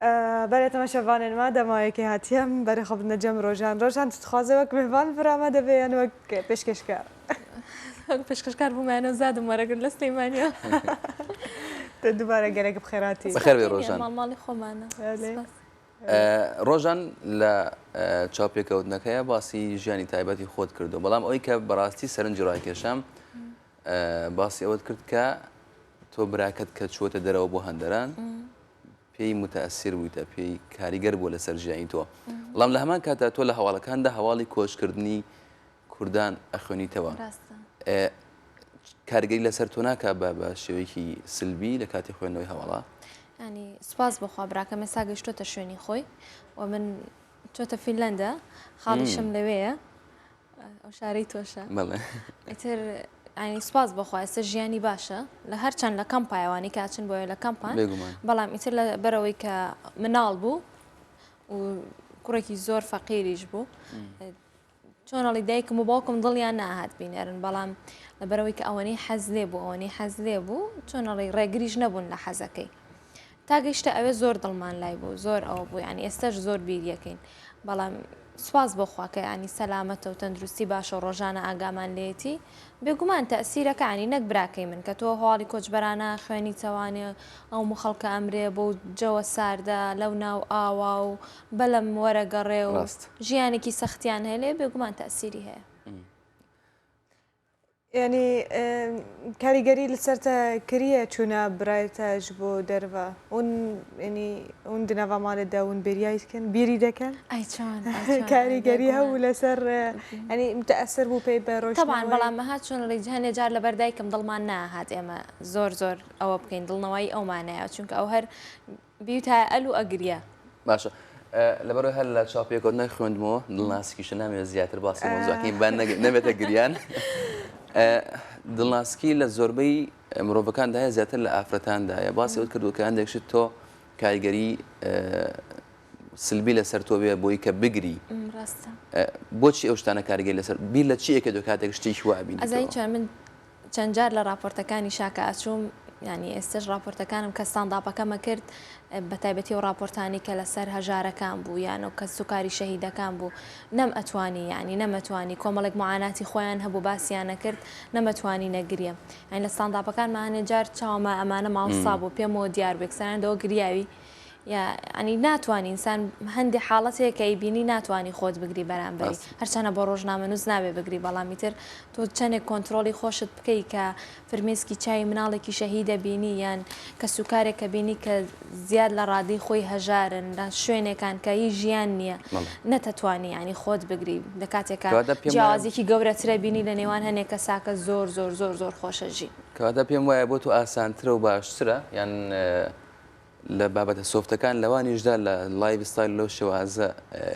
برای تماشاوان ما دمایکی هاتیم برای خب نجم روژان تتخوازه وک مهوان برامه دبیان وک پیشکشکار پیشکشکار بومانو زادم ورا قل سليمانيا دوباره گرگ بخیراتی بخیر به روژان مالی خۆمانە ڕۆژان لە چاپێکەوتنەکەیە باسی ژیانی تایبەتی خۆت کردو بەڵام ئەوەی کە بەڕاستی سەرنجی ڕاکێشام باسی ئەوەت کرد کە تۆ براکەت کە چووەتە دەرەوە بۆ هەندەران پێی متەئەسیر بوویتە پێی کاریگەر بووە لەسەر ژیانی تۆ بەڵام لە هەمان کاتە تۆ لە هەواڵەکاندا هەواڵی کۆچکردنی کوردان ئەخوێنیتەوە کارگەری لەسەر تۆ ناکە بە شێوەیەکی سلبی لە کاتی خوێندنەوەی هەواڵە ینی سپاس بخوا براکە مێسا گەیشتۆتە شوێنی خۆی و من چۆتە فینلەندە خاڵیشم لەوەیە ئەو شارەی تۆشە ئیتر ینی سپاس بخوا ئێستا ژیانی باشە لە هەرچەند لە کەم پایوانی کاچن بۆیە لە کەمپان بەڵام ئیتر لە بەرەوەی کە مناڵ بوو و کوڕێکی زۆر فەقیریش بوو چۆنەڵی دایکم و باوکم دڵیان ناهات بینێرن بەڵام لەبەرەوەی کە ئەوەنەی حەز لێ بوو ئەوەنەی حەز لێ بوو چۆنەڵی ڕێگریش نەبوون لە حەزەکەی تا گەیشتە ئەوێ زۆر دڵمان لای بوو زۆر ئەوە بوو ینی ئێستاش زۆر بیریەکەین بەڵام سپاس بۆخوا کە ینی سەلامەتە و تەندروستی باشە و ڕۆژانە ئاگامان لێتی بێگومان تەئسیرەکە ینی نەک براکەی من کە تۆ هەواڵی کۆچبەرانە خوێنی چەوانێ ئەو مخەڵکە ئەمرێ بۆ جەوە ساردا لەو ناو ئاوا و بەلەم وەرەگەڕێ و ژیانێکی سەختیان هەیە لێ بێگومان تەئسیری هەیە ینی کاریگەری لەسەرتە کریە چوونە برایەتەش بۆ دەرەوە اون دنەڤە ماڵێدا ون بێریایکەن بیری دەکەن کاریگەری هەوو لەسەر ینی متەئەسر بوو پێی بە ڕۆژ طبعاً بەڵام مەهات چۆن ڕێجانێ جار لە بەردایکم دڵمان ناهات ئێمە زۆر زۆر ئەوە بکەین دڵنەوەی ئەومانەیە چونکە ئەو هەر بیوتە ئەل و ئەگریە باشە لەبەرەوەی هەر لە چاپێکۆتنەی خوێندمەوە دڵناسیکیشە نامێت زیاتر باسی مۆزوعەکەی بان نەبێتە گریان دڵناسکی لە زۆربەی مرۆڤەکاندا هەیە زیاتر لە ئافرەتاندایە باسی ئەوت کردو کە هەندێکشت تۆ کاریگەری سلبی لەسەر تۆ بێ بۆی کە بگری بۆچی ئەو شتانە کاریگەری لەسەر بیر لە چیەکە دو کاتێک شتێکی وابین ئەزای چۆن من چەند جار لە راپۆرتەکانی شاکە ئاچووم ینی ئێستش راپۆرتەکانم کە ستانداپەکەمە کرد بە تایبەتی و راپۆرتانی کە لەسەر هەژارەکان بوو یان و کە سوکاری شەهیدەکان بوو نەم ئەتوانی ینی نەمەتوانی کۆمەڵێک معاناتی خۆیان هەبوو باسییانە کرد نەمەتوانی نەگریم ئەین لە ستانداپەکانمانە جار چاومە ئەمانە ماوەسا بوو پێمەوە دیار بێکسەرانەوە گریاوی ینی ناتوانانی ئینسان هەندێک حاڵەتەیە کە بینی ناتوانانی خۆت بگری بەرامبەری هەرچەنە بۆ ڕۆژنامە نووس نابێ بگری بەڵامی تر تۆ چەندێک کۆنتترۆلی خۆشت بکەی کە فرمێسکی چای مناڵێکی شەهیدە بینی یان کە سوکارێکە بینی کە زیاد لە ڕادی خۆی هەژارن لە شوێنێکان کە هی ژیان نییە نەتەتوانی ینی خۆت بگری لە کاتێکە جیاوازێکی گەورەترە بینی لە نێوان هەنێکە ساکە زۆر زۆر زۆر زۆر خۆشەژی کەواتە پێم وایە بۆ تۆ ئاسانترە و باشترە یان لە بابەتە سۆفتەکان لەوانیشدا لە لایڤ ستایل لەو شێوازە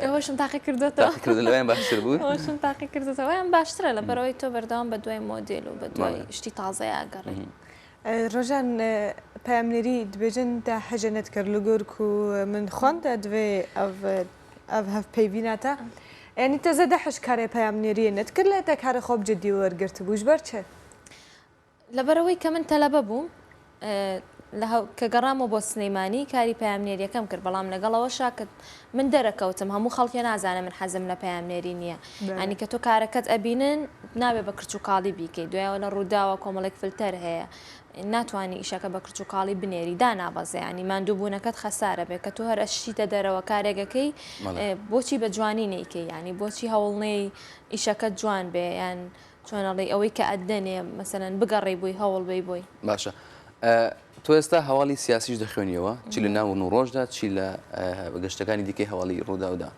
ئەوەشم تاقی کردوێتەوە لەوەیان باشتر بوو ئەوەشم تاقی کردێتەوە یان باشترە لە بەرەوەی تۆ بەردەوام بە دوای مۆدل و بە دوای شتی تازای ئاگەڕی ڕۆژان پامنێری دبێژن تا حەجەنەت کرد لە گۆرک و من خوۆندا دوێ ئەv هەف پەیبیناتە ینی تەزە دەحش کارێ پامنێریە نەتکرد لە دەکارە خۆب جددی وەرگرت بووش بەرچێ لەبەرەوەی کە من تەلەبە بووم کە گەڕامەوە بۆ سلەیمانی کاری پامنێریەکەم کرد بەڵام لەگەڵەوە شاکت من دەرەکەوتم هەموو خەڵکی نازانە من حەزم لە پامنێری نییە ئەنی کە تۆ کارەکەت ئەبینن نابێ بە کرچ و کاڵی بیکەیت دوایەوە لە ڕووداوە کۆمەڵێک فلتەر هەیە ناتوانانی ئیشەکە بە کرچ و کاڵی بنێری دانابەزێ ینی ماندووبوونەکەت خەسارە بێت کە تۆ هەر ئەشتیتە دەرەوە کارێگەکەی بۆچی بە جوانی نەیکەی ینی بۆچی هەوڵنەی ئیشەکەت جوان بێ یان چۆنەڵی ئەوەی کە ئەدەنێ مەسەرەن بگەڕێی بووی هەوڵ بی بووی باشە تۆ ئێستا هەواڵی سیاسیش دەخوێنیەوە چی لە ناو و ڕۆژدا چی لە گەشتەکانی دیکەی هەواڵی ڕووداودا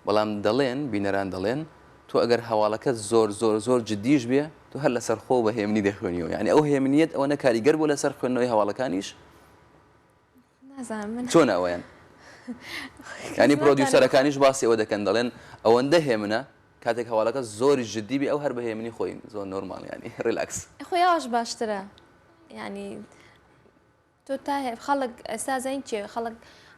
بەڵام دەڵێن بینەران دەڵێن تۆ ئەگەر هەواڵەکەت زۆر زۆر زۆر جددیش بێ تو هەر لەسەر خۆ بە هێمنی دەخوێنیەوە یعنی ئەو هێمنیت ئەوە کاریگەر بۆ لەسەر خوێندنەوەی هەواڵەکانیش چۆن ئەوەیان ینی پرۆدیوسەرەکانیش باسی ئەوە دەکەن دەڵێن ئەوەندە هێمنە کاتێک هەواڵەکە زۆری جددی بێ ئەو هەر بە هێمنی خۆی زۆر نۆرمال ینی ریلاکس خۆیاش باشترە ینی تۆ تا خەڵک ئێستا زین چێ خەڵک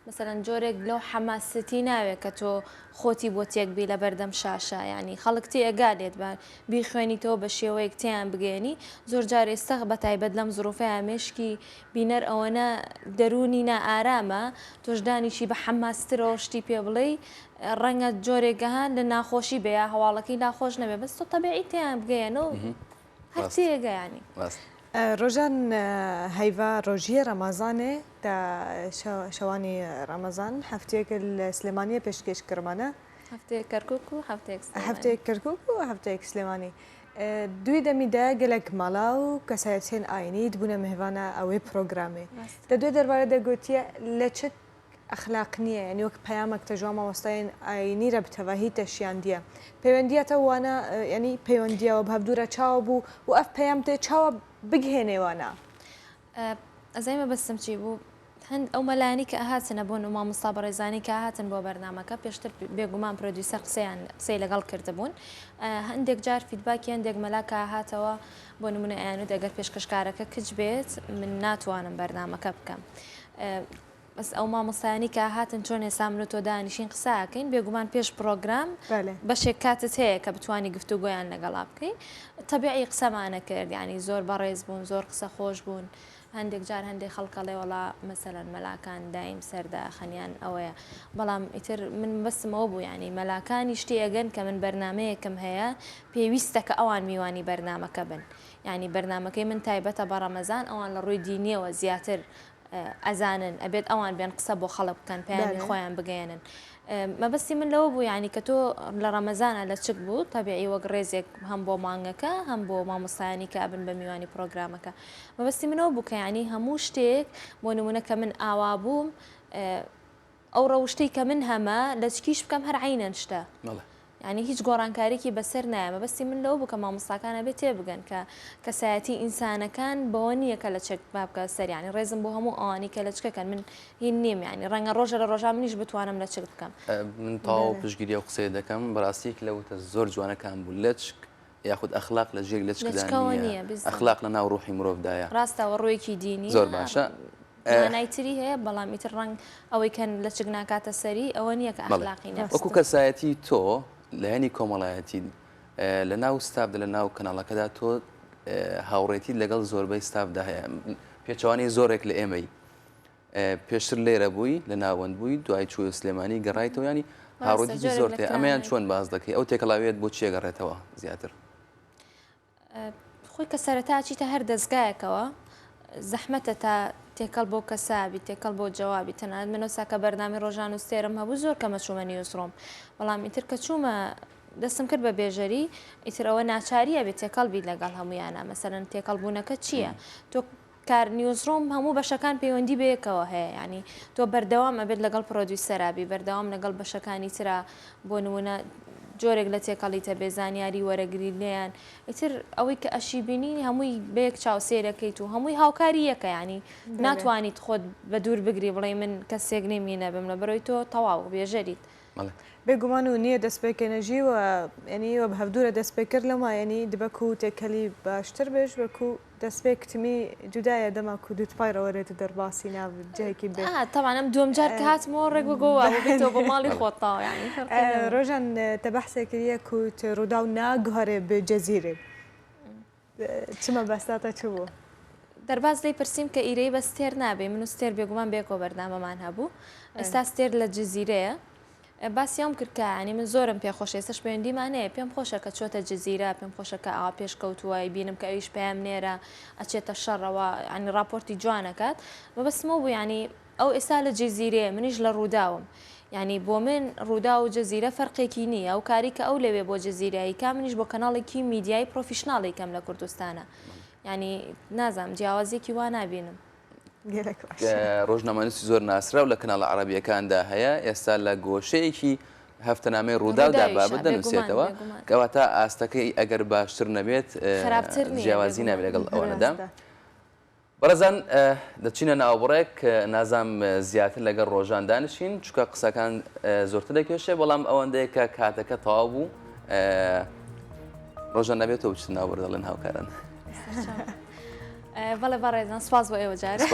مثلەن جۆرێک لەو حەماسەتی ناوێت کە تۆ خۆتی بۆ تێکبی لە بەردەم شاشە ینی خەڵک تێگالێت بە بیخوێنیتەوە بە شێوەیەک تیان بگەێنی زۆر جار ئێستا بە تایبەت لەم زروفە ئامێشکی بینەر ئەوەنە دەرونی ئارامە تۆشدانیشی بە حەماسترەوە شتی پێ بڵێ ڕەنگە جۆرێکگەهان لە ناخۆشی بەیە هەواڵەکەی ناخۆش نەبێ بەس تۆ تەبیعی تیان بگەێنەوە هەر تێگەیانی. ڕۆژان هەیڤە ڕۆژیە ڕەمازانێ تا شەوانی ڕەمەزان هەفتەیەکە لە سلێمانیە پێشکەش کردمانە هەفتەیەک کەرکووک و هەفتەیەک کەرکووک و هەفتەیەک سلێمانی دوی دەمیدا گەلک ماڵا و کەسایەتێن ئاینی بوونە میهوانە ئەوەی پرۆگرامێ دە دوێ دەربارە دەگوتیە لە چ ئەخلاق نییە یعنی وەک پەیامێک تەژوا مامۆستایان ئاینی رە بتەڤاهی تەشیاندیە پەیوەندیەتە وانە ینی پەیوەندیەوە بەهەبدورە چاوە بوو و ئەف پەیام تێ چاوە بگهێنێوانە ئەزایمە بەستم چی بوو هەند ئەو مەلانی کە ئاهاتنە بۆن و مامۆستا بەڕێزانی کە هاتن بۆ بەرنامەکە پێشتر بێگومان پرۆدیوسەر قسەی لەگەڵ کردبوون هەندێک جار فیدباکی هەندێک مەلاکە هاتەوە بۆ نمونە ئەیانوت ئەگەر پێشکەشکارەکە کچ بێت من ناتوانم بەرنامەکە بکەم بەس ئەو مامۆستایانی کە هاتن چۆن ێستا من و تۆ دانیشین قساکەین بێگومان پێش پرۆگرام بەشێک کاتت هەیە کە بتوانی گفتوگۆیان لەگەڵا بکەین تەبیعی قسەمانە کرد ینی زۆر بەڕێز بوون زۆر قسە خۆش بوون هەندێک جار هەندێک خەڵکەڵێ وڵا مەسەلەن مەلاکان دایم سەردا خەنیان ئەوەیە بەڵام ئیتر من بەسمەوە بوو ینی مەلاکانی شتی ئەگەن کە من بەرنمەیەکم هەیە پێویستە کە ئەوان میوانی بەرنمەکە بن ینی بەرنمەکەی من تایبەتە بە ڕەمەزان ئەوان لە ڕووی دینیەوە زیاتر ئەزانن ئەبێت ئەوان بێن قسە بۆ خەڵک بکەن پەیامی خۆیان بگەێنن مەبەستی من لەوە بوو ینی کە تۆ لە ڕەمەزانە لە چک بوو تەبیعی وەک ڕێزێک هەم بۆ مانگەکە هەم بۆ مامۆستایانی کە ئەبن بە میوانی پرۆگرامەکە مەبەستی منەوە بوو کە ینی هەموو شتێک بۆ نمونە کە من ئاوا بووم ئەو ڕەوشتەی کە من هەمە لە چکیش بکەم هەر عینەن شتە ینی هیچ گۆڕانکارێکی بەسەر نایە بەستی من لەوە بوو کە مامۆستاکانە بێت تێبگەن کە کەسایەتی ئینسانەکان بەوە نییە کە لە چەک بابکە سەریانی ڕێزم بۆ هەموو ئەوانی کە لە چکەکەن من هین نیم ینی ڕەنگە ڕۆژە لە ڕۆژان منیش بتوانم لە چک بکەم من تاو پشگیری و قسەی دەکەم بەڕاستیەک لەوتە زۆر جوانەکان بوو لە چک یاخود ئەخلاق لە ژێر لە چکدانە ئەخلاق لە ناو ڕوحی مرۆڤدایە ڕاستەوە ڕوویەکی دینی زۆر باشە نایتری هەیە بەڵام ئیتر ڕنگ ئەوەی کەن لە چک ناکاتە سەری ئەوە نییە کە ئەخلاقی نەبێت وەکو کەسایەتی تۆ لە هەنی کۆمەڵایەتی لە ناو ستافدا لە ناو کەناڵەکەدا تۆ هاوڕێتی لەگەڵ زۆربەی ستافدا هەیە پێچوانی زۆرێک لە ئێمەی پێشتر لێرە بووی لە ناوەند بووی دوای چوە سلێمانی گەڕایتەوە ینی هاوڕێتی زۆر تێ ئەمەیان چۆن باز دەکەی ئەو تێکەڵاوێت بۆ چیە گەڕێتەوە زیاتر خۆی کە سەرەتا چیتە هەر دەستگایەکەوە زەحمەتە تا تێکەڵ بۆ کەسابی تێکەڵ بۆ جوابی تەنانەت منەوەساکە بەردامی ڕۆژان و ستێرم هەبوو زۆر کەمە چوومە نیوزڕۆم بەڵام ئیتر کە چوومە دەستم کرد بە بێژەری ئیتر ئەوە ناچاریە بێت تێکەڵبی لەگەڵ هەمویانە مەسەرەن تێکەڵبوونەکە چییە تۆ کار نیوزڕۆم هەموو بەشەکان پەیوەندی بەیەکەوە هەیە ینی تۆ بەردەوام ئەبێت لەگەڵ پرۆدیوسەرابی بەردەوام لەگەڵ بەشەکانی ترا بۆ نمونە جۆرێک لە تێکەڵیتە بێزانیاری وەرەگری لێیان ئیتر ئەوەی کە ئەشی بینی هەمووی بەیەک چاوسێرەکەیت و هەمووی هاوکاری یەکە ینی ناتوانیت خۆت بە دوور بگری بڵێ من کەسێک نێمینە بم لە بەرەوەی تۆ تەواو بێژەریت بێگومان و نییە دەستپێکەنەژی و ینی وە بە هەفتوورە دەستپێکرد لەما ینی دبەک و تێکەلی باشتر بێش وەکو دەستپێکتمی جودایە دەما و دووتپایرەوەرێت دەرباسی ناو جایکی بێت تەوانم دوم جار کە هاتمەوە ڕێک بگۆوە بێتەوە بۆ ماڵی خۆتەوە ینی ڕۆژان تە بەحسێکریە کوت ڕوودا و ناگوهارێ بە جەزیرێ چمە بەستاتە چ بوو دەرباز دەی پرسییم کە ئیرەی بە ستێر نابێ من و ستێر بێگومان بێکۆ بەردامەمان هەبوو ئێستا ستێر لە جززیرەیە باسیام کرد کە ینی من زۆرم پێخۆش ئێستش پەیوەندیمانەیە پێم خۆشە کە چۆتە جززیرە پێم خۆشە کە ئاوا پێشکەوتووای بینم کە ئەویش پێیان نێرە ئەچێتە شەڕەوە ینی راپۆرتی جوانەکات بەبەستمەوە بوو ینی ئەو ئێستا لە جززیرەیە منیش لە ڕووداوم ینی بۆ من ڕوودا و جززیرە فەرقێکی نییە ئەو کاری کە ئەو لەوێ بۆ جززیرایی کا منیش بۆ کەناڵێکی میدیای پرۆفیشناڵی کەم لە کوردستانە ینی نازام جیاوازێکی وا نبینم ڕۆژنامەنووسی زۆر ناسرا و لە کەناڵە عەرەبیەکاندا هەیە ئێستا لە گۆشەیەکی هەفتەنامەی ڕووداودا بابەت دەنووسێتەوە کەواتە ئاستەکەی ئەگەر باشتر نەبێت جیاوازی نابێت لەگەڵ ئەوەنەدا بەڕێزان دەچینە ناوبڕێک نازام زیاتر لەگەڵ ڕۆژان دانیشین چونکە قسەکان زۆرتر دەکێشێ بەڵام ئەوەندەیە کە کاتەکە تەواو بوو ڕۆژان نەبێتەوە بچین ناوبڕ دەڵێن هاوکاران بەڵێ بەڕێزان سواز بۆ ئێوە جارێ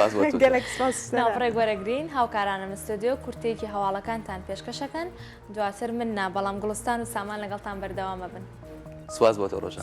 گەلێک سپاس ناوڕێ گوەرەگرین هاوکارانم ستودیۆ کورتێکی هەواڵەکانتان پێشکەشەکەن دواتر من نا بەڵام گوڵستان و سامان لەگەڵتان بەردەوامە بن سواز بۆ تۆ ڕۆژە